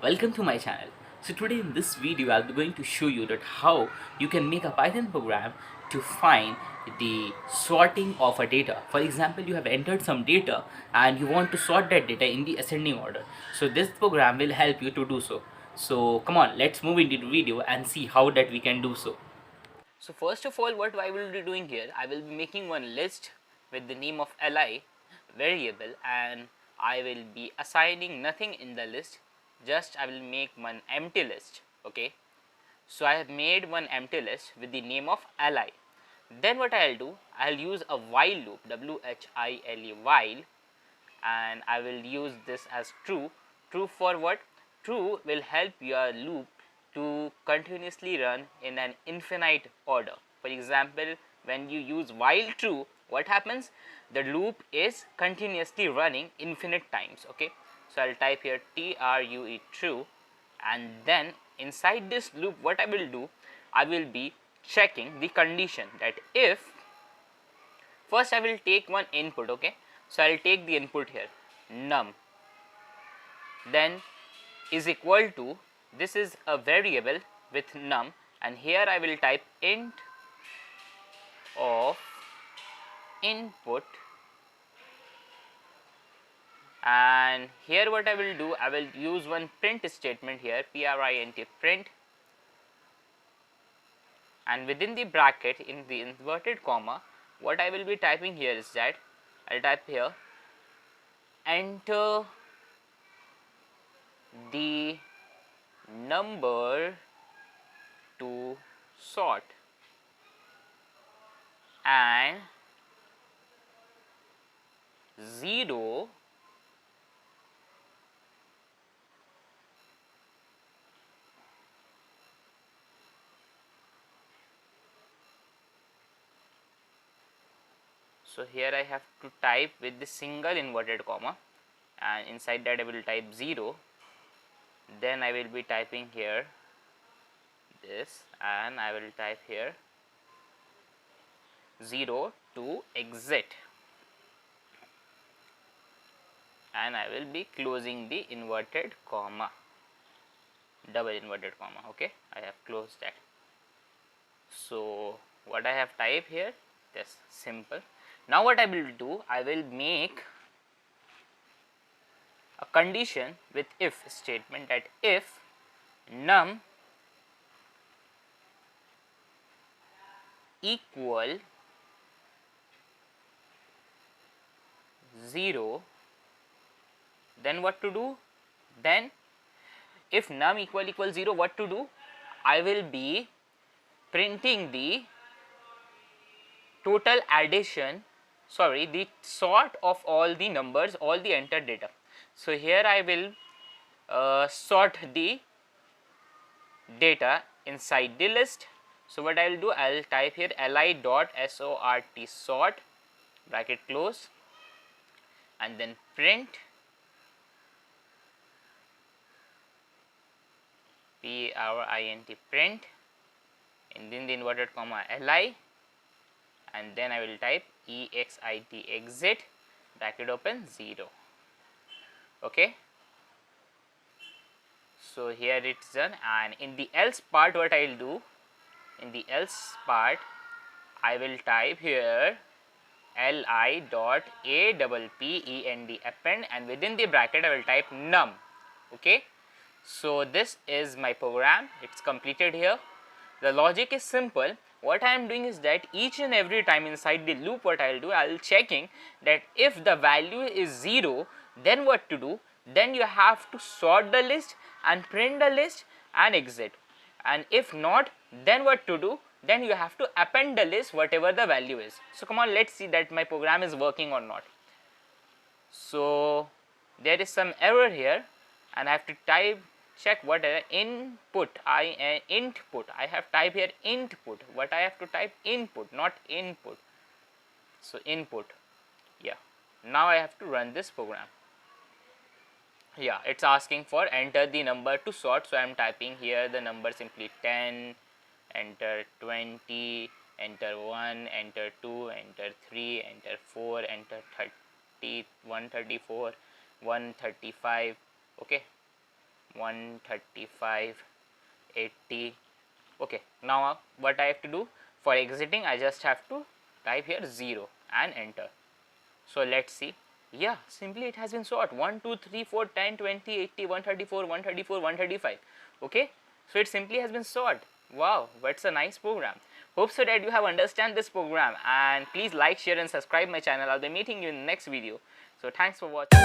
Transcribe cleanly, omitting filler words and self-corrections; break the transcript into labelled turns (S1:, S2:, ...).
S1: Welcome to my channel. So today in this video I'll be going to show you that how you can make a Python program to find the sorting of a data. For example, you have entered some data and you want to sort that data in the ascending order. So this program will help you to do so. So come on, let's move into the video and see how that we can do so. So first of all, what I will be doing here, I will be making one list with the name of li variable, and I will be assigning nothing in the list, just I will make one empty list. Okay, so I have made one empty list with the name of li. Then what I'll do, I'll use a while loop, while, while, and I will use this as true. True for what? True will help your loop to continuously run in an infinite order. For example, when you use while true, what happens? The loop is continuously running infinite times. Okay, so I'll type here true true, and then inside this loop what I will do, I will be checking the condition that if first I will take one input. Okay, so I'll take the input here num, then is equal to, this is a variable with num, and here I will type int of input, and here what I will do, I will use one print statement here, print, and within the bracket in the inverted comma what I will be typing here is that I'll type here enter the number to sort, and 0 so here I have to type with the single inverted comma, and inside that I will type 0, then I will be typing here this, and I will type here 0 to exit, and I will be closing the inverted comma, double inverted comma. Okay, I have closed that. So what I have typed here, this simple. Now what I will do, I will make a condition with if statement, that if num equal 0, then what to do? Then if num equal 0, what to do? I will be printing the total addition, sorry, the sort of all the numbers, all the entered data. So here I will sort the data inside the list. So what I will do, I will type here li dot sort sort, bracket close, and then print print, and then the inverted comma li, and then I will type exit, bracket open 0. Okay, so here it's done, and in the else part what I will do, in the else part I will type here li dot append, and within the bracket I will type num. Okay, so this is my program, it's completed here. The logic is simple. What I am doing is that each and every time inside the loop what I will do, I will checking that if the value is 0, then what to do, then you have to sort the list and print the list and exit, and if not, then what to do, then you have to append the list whatever the value is. So come on, let's see that my program is working or not. So there is some error here, and I have to type, check what input, input, I have typed here input, what I have to type input, not input. So input, yeah, now I have to run this program. Yeah, it's asking for enter the number to sort, so I am typing here the number simply 10, enter 20, enter 1, enter 2, enter 3, enter 4, enter 30, 134, 135. Okay, 135, 80. Okay, now what I have to do for exiting, I just have to type here 0 and enter. So let's see. Yeah, simply it has been sort 1, 2, 3, 4, 10, 20, 80, 134, 134, 135. Okay, so it simply has been sort. Wow, that's a nice program. Hope so that you have understand this program, and please like, share and subscribe my channel. I'll be meeting you in the next video. So thanks for watching.